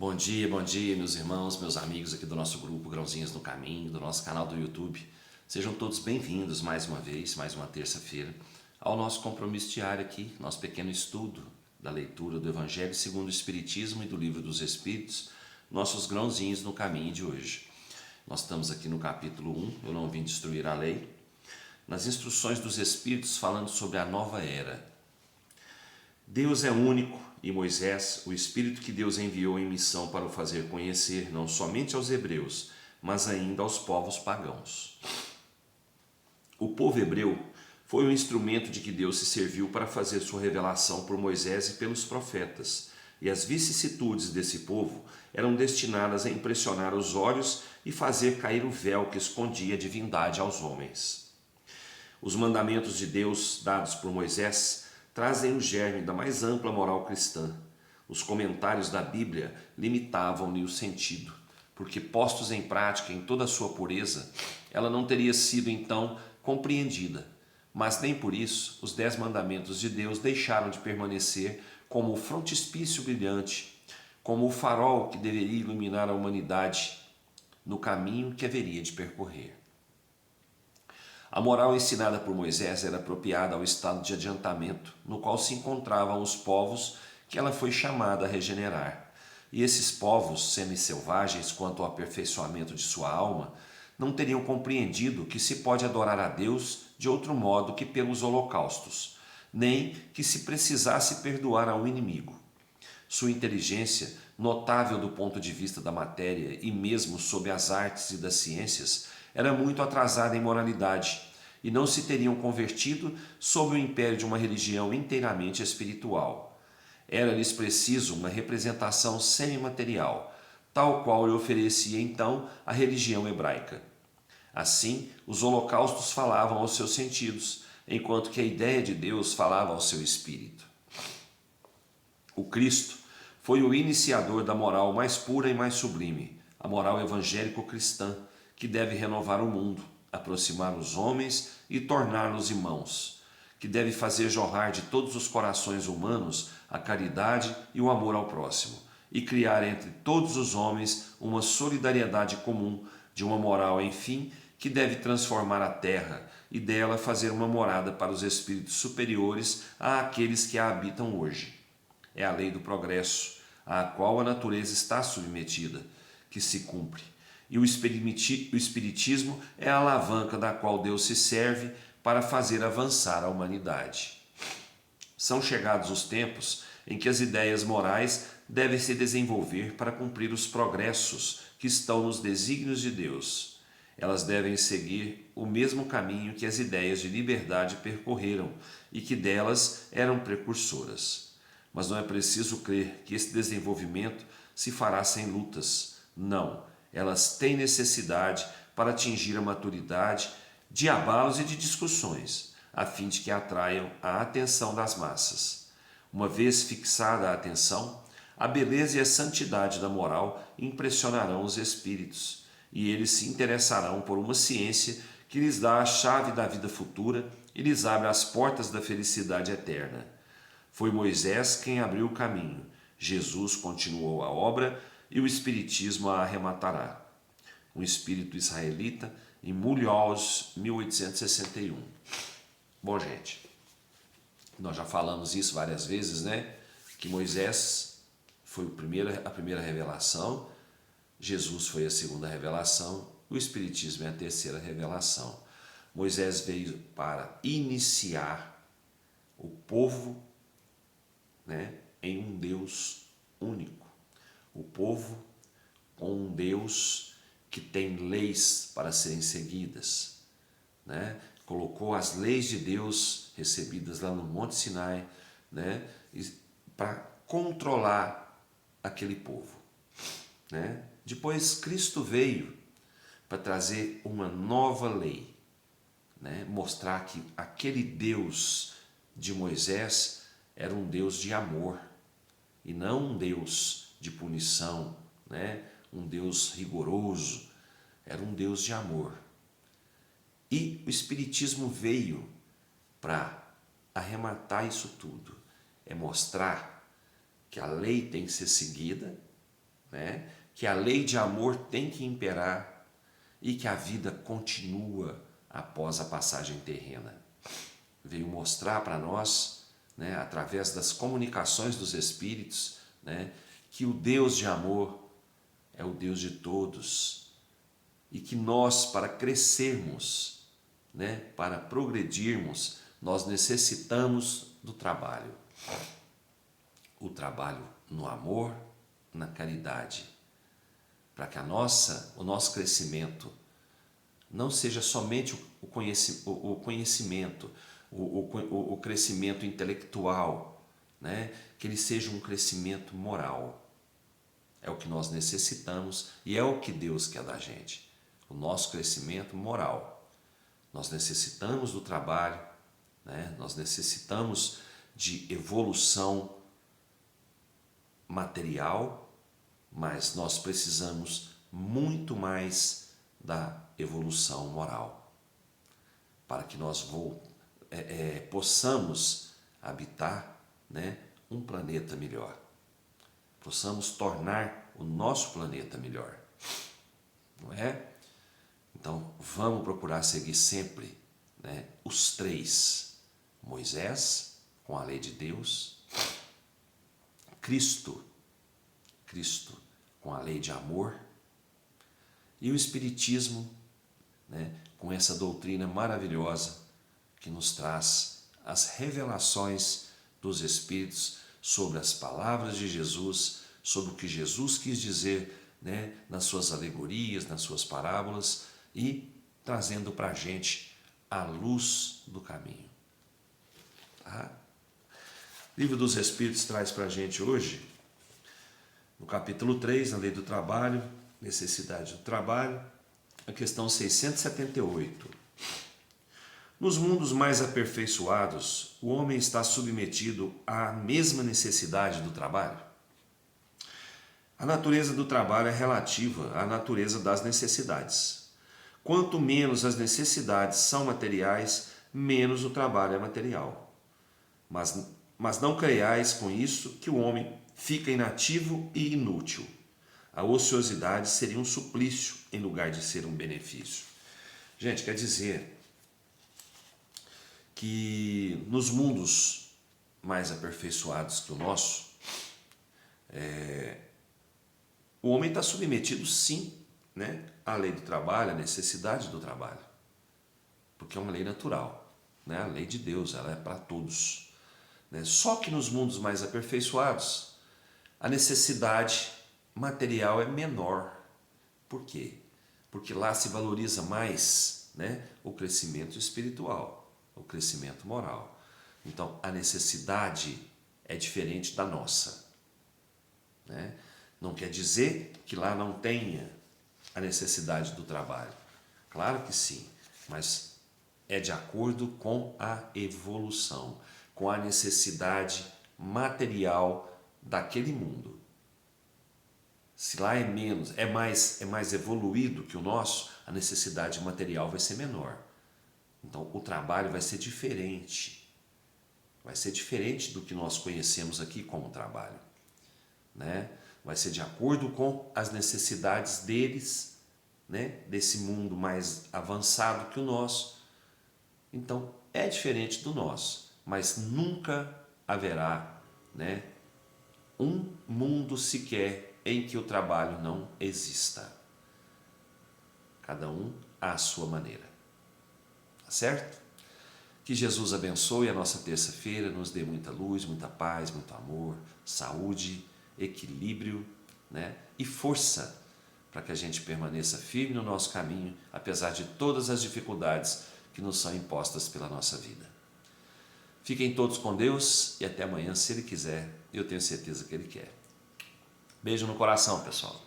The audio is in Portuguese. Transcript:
Bom dia, meus irmãos, meus amigos aqui do nosso grupo Grãozinhos no Caminho, do nosso canal do YouTube. Sejam todos bem-vindos mais uma vez, mais uma terça-feira, ao nosso compromisso diário aqui, nosso pequeno estudo da leitura do Evangelho segundo o Espiritismo e do Livro dos Espíritos, nossos grãozinhos no caminho de hoje. Nós estamos aqui no capítulo 1, Eu não vim destruir a lei, nas instruções dos Espíritos falando sobre a nova era. Deus é único e Moisés, o Espírito que Deus enviou em missão para o fazer conhecer não somente aos hebreus, mas ainda aos povos pagãos. O povo hebreu foi o instrumento de que Deus se serviu para fazer sua revelação por Moisés e pelos profetas, e as vicissitudes desse povo eram destinadas a impressionar os olhos e fazer cair o véu que escondia a divindade aos homens. Os mandamentos de Deus dados por Moisés trazem o germe da mais ampla moral cristã. Os comentários da Bíblia limitavam-lhe o sentido, porque postos em prática em toda a sua pureza, ela não teria sido então compreendida. Mas nem por isso os 10 mandamentos de Deus deixaram de permanecer como o frontispício brilhante, como o farol que deveria iluminar a humanidade no caminho que haveria de percorrer. A moral ensinada por Moisés era apropriada ao estado de adiantamento no qual se encontravam os povos que ela foi chamada a regenerar. E esses povos, semi-selvagens quanto ao aperfeiçoamento de sua alma, não teriam compreendido que se pode adorar a Deus de outro modo que pelos holocaustos, nem que se precisasse perdoar ao inimigo. Sua inteligência, notável do ponto de vista da matéria e mesmo sob as artes e das ciências, era muito atrasada em moralidade e não se teriam convertido sob o império de uma religião inteiramente espiritual. Era-lhes preciso uma representação semimaterial, tal qual lhe oferecia então a religião hebraica. Assim, os holocaustos falavam aos seus sentidos, enquanto que a ideia de Deus falava ao seu espírito. O Cristo foi o iniciador da moral mais pura e mais sublime, a moral evangélico-cristã, que deve renovar o mundo, aproximar os homens e torná-los irmãos, que deve fazer jorrar de todos os corações humanos a caridade e o amor ao próximo, e criar entre todos os homens uma solidariedade comum, de uma moral, enfim, que deve transformar a terra e dela fazer uma morada para os espíritos superiores àqueles que a habitam hoje. É a lei do progresso, à qual a natureza está submetida, que se cumpre. E o Espiritismo é a alavanca da qual Deus se serve para fazer avançar a humanidade. São chegados os tempos em que as ideias morais devem se desenvolver para cumprir os progressos que estão nos desígnios de Deus. Elas devem seguir o mesmo caminho que as ideias de liberdade percorreram e que delas eram precursoras. Mas não é preciso crer que esse desenvolvimento se fará sem lutas. Não. Elas têm necessidade, para atingir a maturidade, de abalos e de discussões, a fim de que atraiam a atenção das massas. Uma vez fixada a atenção, a beleza e a santidade da moral impressionarão os espíritos, e eles se interessarão por uma ciência que lhes dá a chave da vida futura e lhes abre as portas da felicidade eterna. Foi Moisés quem abriu o caminho, Jesus continuou a obra e o Espiritismo a arrematará. Um espírito israelita em Mulhouse, 1861. Bom, gente, nós já falamos isso várias vezes, né? Que Moisés foi a primeira revelação, Jesus foi a segunda revelação, o Espiritismo é a terceira revelação. Moisés veio para iniciar o povo, né, em um Deus único. O povo com um Deus que tem leis para serem seguidas, né? Colocou as leis de Deus recebidas lá no Monte Sinai, né, para controlar aquele povo, né? Depois Cristo veio para trazer uma nova lei, né? Mostrar que aquele Deus de Moisés era um Deus de amor e não um Deus de punição, né? Um Deus rigoroso, era um Deus de amor. E o Espiritismo veio para arrematar isso tudo, é mostrar que a lei tem que ser seguida, né? Que a lei de amor tem que imperar e que a vida continua após a passagem terrena. Veio mostrar para nós, né, através das comunicações dos Espíritos, né, que o Deus de amor é o Deus de todos e que nós, para crescermos, né, para progredirmos, nós necessitamos do trabalho. O trabalho no amor, na caridade, para que o nosso crescimento não seja somente o conhecimento, o crescimento intelectual, né? Que ele seja um crescimento moral. É o que nós necessitamos e é o que Deus quer da gente, o nosso crescimento moral. Nós necessitamos do trabalho, né? Nós necessitamos de evolução material, mas nós precisamos muito mais da evolução moral, para que nós possamos habitar, né, um planeta melhor, possamos tornar o nosso planeta melhor, não é? Então vamos procurar seguir sempre, né, os três: Moisés com a lei de Deus, Cristo com a lei de amor e o Espiritismo, né, com essa doutrina maravilhosa que nos traz as revelações dos Espíritos sobre as palavras de Jesus, sobre o que Jesus quis dizer, né, nas suas alegorias, nas suas parábolas e trazendo para a gente a luz do caminho. Tá? O Livro dos Espíritos traz para a gente hoje, no capítulo 3, na Lei do Trabalho, Necessidade do Trabalho, a questão 678. Nos mundos mais aperfeiçoados, o homem está submetido à mesma necessidade do trabalho? A natureza do trabalho é relativa à natureza das necessidades. Quanto menos as necessidades são materiais, menos o trabalho é material. Mas não creiais com isso que o homem fica inativo e inútil. A ociosidade seria um suplício em lugar de ser um benefício. Gente, quer dizer que nos mundos mais aperfeiçoados que o nosso, o homem está submetido sim, né, à lei do trabalho, à necessidade do trabalho, porque é uma lei natural, né? A lei de Deus, ela é para todos, né? Só que nos mundos mais aperfeiçoados, a necessidade material é menor. Por quê? Porque lá se valoriza mais, né, o crescimento espiritual, o crescimento moral. Então, a necessidade é diferente da nossa, né? Não quer dizer que lá não tenha a necessidade do trabalho. Claro que sim, mas é de acordo com a evolução, com a necessidade material daquele mundo. Se lá é menos, é mais evoluído que o nosso, a necessidade material vai ser menor. Então o trabalho vai ser diferente. Vai ser diferente do que nós conhecemos aqui como trabalho, né? Vai ser de acordo com as necessidades deles, né? Desse mundo mais avançado que o nosso. Então é diferente do nosso, mas nunca haverá, né, um mundo sequer em que o trabalho não exista. Cada um à sua maneira. Tá certo? Que Jesus abençoe a nossa terça-feira, nos dê muita luz, muita paz, muito amor, saúde, equilíbrio, né, e força para que a gente permaneça firme no nosso caminho, apesar de todas as dificuldades que nos são impostas pela nossa vida. Fiquem todos com Deus e até amanhã, se Ele quiser. Eu tenho certeza que Ele quer. Beijo no coração, pessoal.